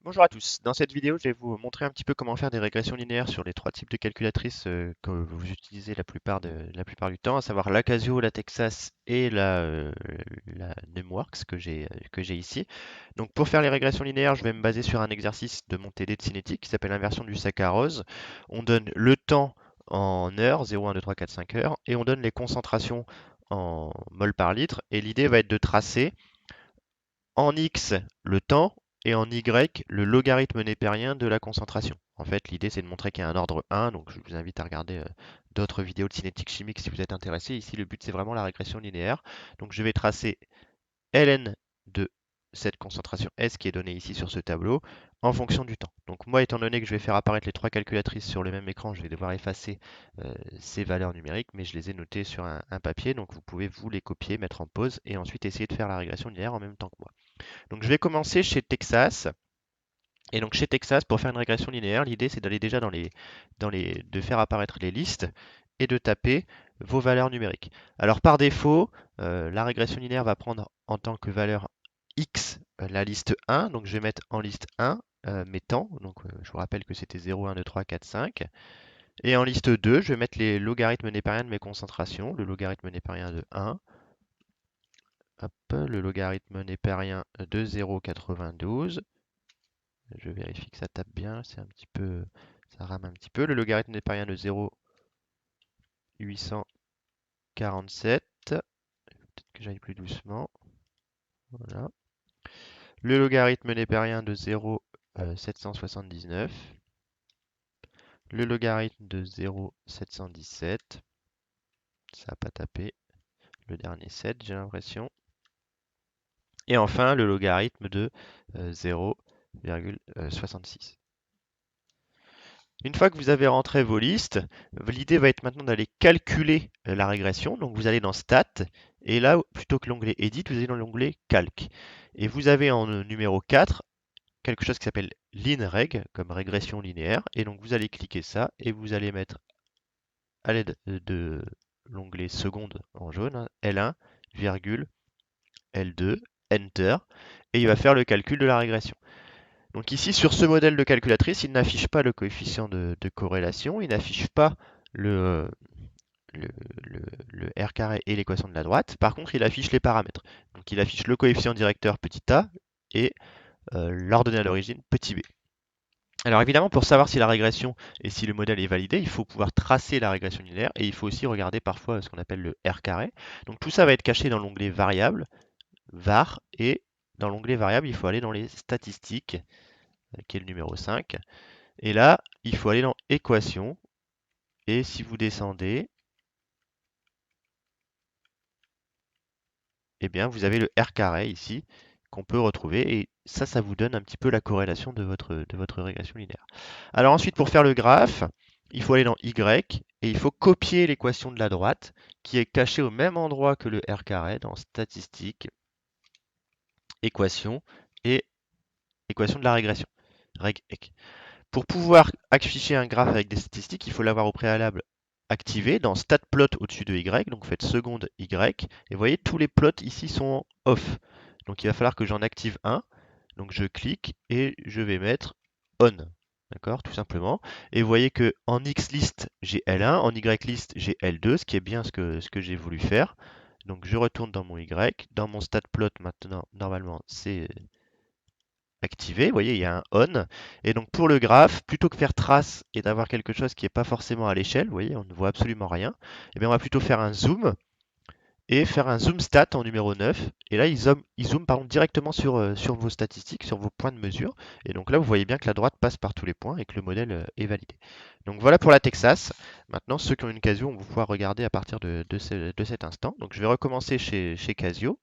Bonjour à tous. Dans cette vidéo, je vais vous montrer un petit peu comment faire des régressions linéaires sur les trois types de calculatrices que vous utilisez la plupart du temps, à savoir la Casio, la Texas et la Numworks que j'ai ici. Donc pour faire les régressions linéaires, je vais me baser sur un exercice de mon TD de cinétique qui s'appelle inversion du saccharose. On donne le temps en heures, 0, 1, 2, 3, 4, 5 heures, et on donne les concentrations en mol par litre. Et l'idée va être de tracer en x le temps et en y le logarithme népérien de la concentration. En fait, l'idée c'est de montrer qu'il y a un ordre 1, donc je vous invite à regarder d'autres vidéos de cinétique chimique si vous êtes intéressé. Ici, le but c'est vraiment la régression linéaire. Donc je vais tracer ln de cette concentration S qui est donnée ici sur ce tableau en fonction du temps. Donc moi, étant donné que je vais faire apparaître les trois calculatrices sur le même écran, je vais devoir effacer ces valeurs numériques, mais je les ai notées sur un papier, donc vous pouvez vous les copier, mettre en pause et ensuite essayer de faire la régression linéaire en même temps que moi. Donc je vais commencer chez Texas. Et donc chez Texas, pour faire une régression linéaire, l'idée c'est d'aller déjà de faire apparaître les listes et de taper vos valeurs numériques. Alors par défaut, la régression linéaire va prendre en tant que valeur X la liste 1. Donc je vais mettre en liste 1 mes temps. Donc je vous rappelle que c'était 0, 1, 2, 3, 4, 5. Et en liste 2, je vais mettre les logarithmes népériens de mes concentrations. Le logarithme népérien de 1. Hop, le logarithme népérien de 0,92. Je vérifie que ça tape bien, c'est un petit peu, ça rame un petit peu. Le logarithme népérien de 0,847. Peut-être que j'aille plus doucement. Voilà. Le logarithme népérien de 0,779. Le logarithme de 0,717. Ça n'a pas tapé. Le dernier 7, j'ai l'impression. Et enfin, le logarithme de 0,66. Une fois que vous avez rentré vos listes, l'idée va être maintenant d'aller calculer la régression. Donc vous allez dans Stat, et là, plutôt que l'onglet Edit, vous allez dans l'onglet Calc. Et vous avez en numéro 4 quelque chose qui s'appelle LinReg, comme régression linéaire. Et donc vous allez cliquer ça, et vous allez mettre à l'aide de l'onglet seconde en jaune, hein, L1, virgule, L2, Enter, et il va faire le calcul de la régression. Donc ici, sur ce modèle de calculatrice, il n'affiche pas le coefficient de corrélation, il n'affiche pas le, le, le R carré et l'équation de la droite. Par contre, il affiche les paramètres. Donc il affiche le coefficient directeur petit a et l'ordonnée à l'origine petit b. Alors évidemment, pour savoir si la régression et si le modèle est validé, il faut pouvoir tracer la régression linéaire et il faut aussi regarder parfois ce qu'on appelle le R carré. Donc tout ça va être caché dans l'onglet variable, var, et dans l'onglet variable, il faut aller dans les statistiques, qui est le numéro 5. Et là, il faut aller dans équation. Et si vous descendez, eh bien, vous avez le R carré ici qu'on peut retrouver. Et ça vous donne un petit peu la corrélation de votre régression linéaire. Alors ensuite, pour faire le graphe, il faut aller dans Y et il faut copier l'équation de la droite qui est cachée au même endroit que le R carré dans statistiques, équation et équation de la régression. Reg -ec. Pour pouvoir afficher un graphe avec des statistiques, il faut l'avoir au préalable activé dans statplot au-dessus de Y. Donc vous faites seconde Y. Et vous voyez, tous les plots ici sont off. Donc il va falloir que j'en active un. Donc je clique et je vais mettre on. D'accord, tout simplement. Et vous voyez que en X-list, j'ai L1, en Y-list, j'ai L2, ce qui est bien ce que j'ai voulu faire. Donc je retourne dans mon Y. Dans mon statplot maintenant, normalement, c'est activé, vous voyez, il y a un on. Et donc pour le graphe, plutôt que faire trace et d'avoir quelque chose qui n'est pas forcément à l'échelle, vous voyez, on ne voit absolument rien, et bien on va plutôt faire un zoom et faire un zoom stat en numéro 9. Et là, il zoome par contre, directement sur vos statistiques, sur vos points de mesure. Et donc là, vous voyez bien que la droite passe par tous les points et que le modèle est validé. Donc voilà pour la Texas. Maintenant, ceux qui ont une Casio, on va pouvoir regarder à partir de cet instant. Donc je vais recommencer chez Casio.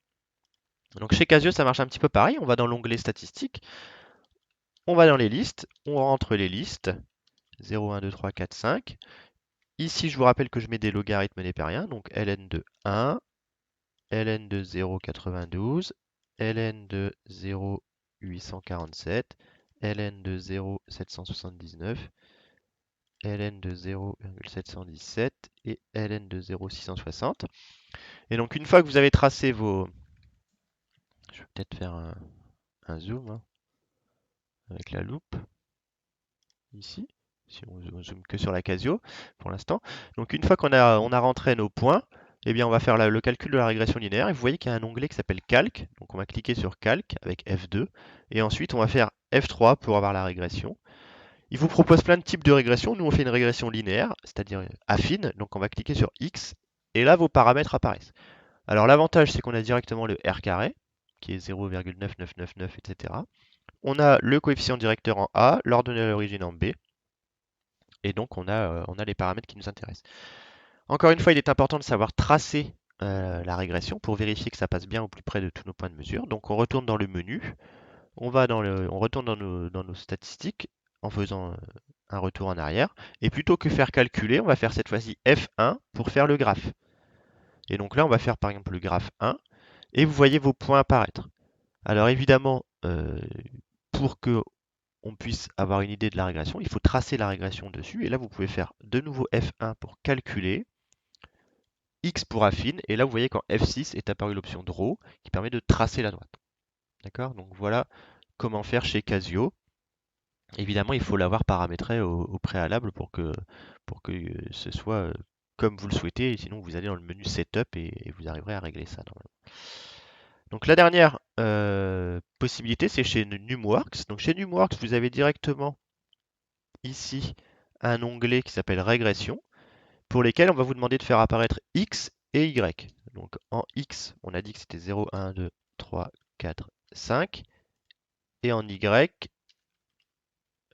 Donc chez Casio, ça marche un petit peu pareil. On va dans l'onglet statistiques. On va dans les listes, on rentre les listes, 0, 1, 2, 3, 4, 5. Ici, je vous rappelle que je mets des logarithmes népériens, donc ln de 1, ln de 0,92, ln de 0,847, ln de 0,779, ln de 0,717 et ln de 0,660. Et donc, une fois que vous avez tracé vos... Je vais peut-être faire un zoom, hein. avec la loupe, ici, si on zoome que sur la Casio pour l'instant. Donc une fois on a rentré nos points, eh bien on va faire le calcul de la régression linéaire et vous voyez qu'il y a un onglet qui s'appelle Calque. Donc on va cliquer sur Calque avec F2 et ensuite on va faire F3 pour avoir la régression. Il vous propose plein de types de régression. Nous on fait une régression linéaire, c'est-à-dire affine. Donc on va cliquer sur X et là vos paramètres apparaissent. Alors l'avantage c'est qu'on a directement le R carré qui est 0,9999, etc. On a le coefficient directeur en A, l'ordonnée à l'origine en B, et donc on a les paramètres qui nous intéressent. Encore une fois, il est important de savoir tracer la régression pour vérifier que ça passe bien au plus près de tous nos points de mesure. Donc on retourne dans le menu, on retourne dans nos statistiques en faisant un retour en arrière, et plutôt que faire calculer, on va faire cette fois-ci F1 pour faire le graphe. Et donc là, on va faire par exemple le graphe 1, et vous voyez vos points apparaître. Alors évidemment, pour que on puisse avoir une idée de la régression, il faut tracer la régression dessus. Et là, vous pouvez faire de nouveau F1 pour calculer, X pour affine. Et là, vous voyez qu'en F6 est apparue l'option Draw qui permet de tracer la droite. D'accord? Donc voilà comment faire chez Casio. Évidemment, il faut l'avoir paramétré au préalable pour que ce soit comme vous le souhaitez. Sinon, vous allez dans le menu Setup et vous arriverez à régler ça normalement. Donc la dernière possibilité, c'est chez Numworks. Donc chez Numworks, vous avez directement ici un onglet qui s'appelle Régression, pour lesquels on va vous demander de faire apparaître X et Y. Donc en X, on a dit que c'était 0, 1, 2, 3, 4, 5. Et en Y,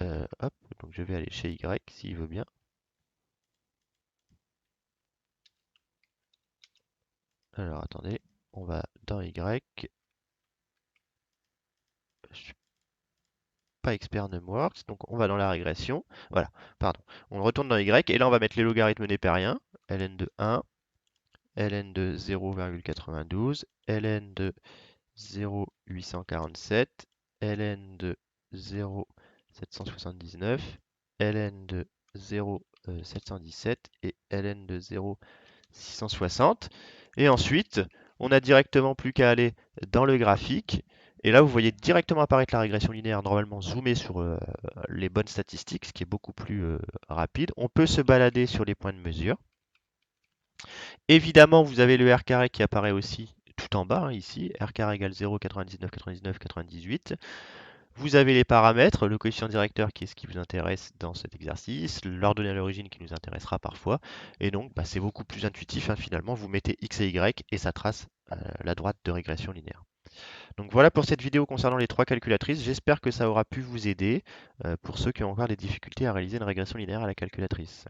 hop, donc je vais aller chez Y s'il veut bien. Alors attendez, on va dans Y. Je suis pas expert Numworks, donc on va dans la régression. Voilà, pardon. On retourne dans Y et là on va mettre les logarithmes népériens. ln de 1, ln de 0,92, ln de 0,847, ln de 0,779, ln de 0,717 et ln de 0,660. Et ensuite, on a directement plus qu'à aller dans le graphique. Et là, vous voyez directement apparaître la régression linéaire, normalement zoomée sur les bonnes statistiques, ce qui est beaucoup plus rapide. On peut se balader sur les points de mesure. Évidemment, vous avez le R carré qui apparaît aussi tout en bas, hein, ici, R carré égale 0, 99, 99, 98. Vous avez les paramètres, le coefficient directeur qui est ce qui vous intéresse dans cet exercice, l'ordonnée à l'origine qui nous intéressera parfois, et donc bah, c'est beaucoup plus intuitif, hein, finalement, vous mettez X et Y et ça trace la droite de régression linéaire. Donc voilà pour cette vidéo concernant les trois calculatrices, j'espère que ça aura pu vous aider pour ceux qui ont encore des difficultés à réaliser une régression linéaire à la calculatrice.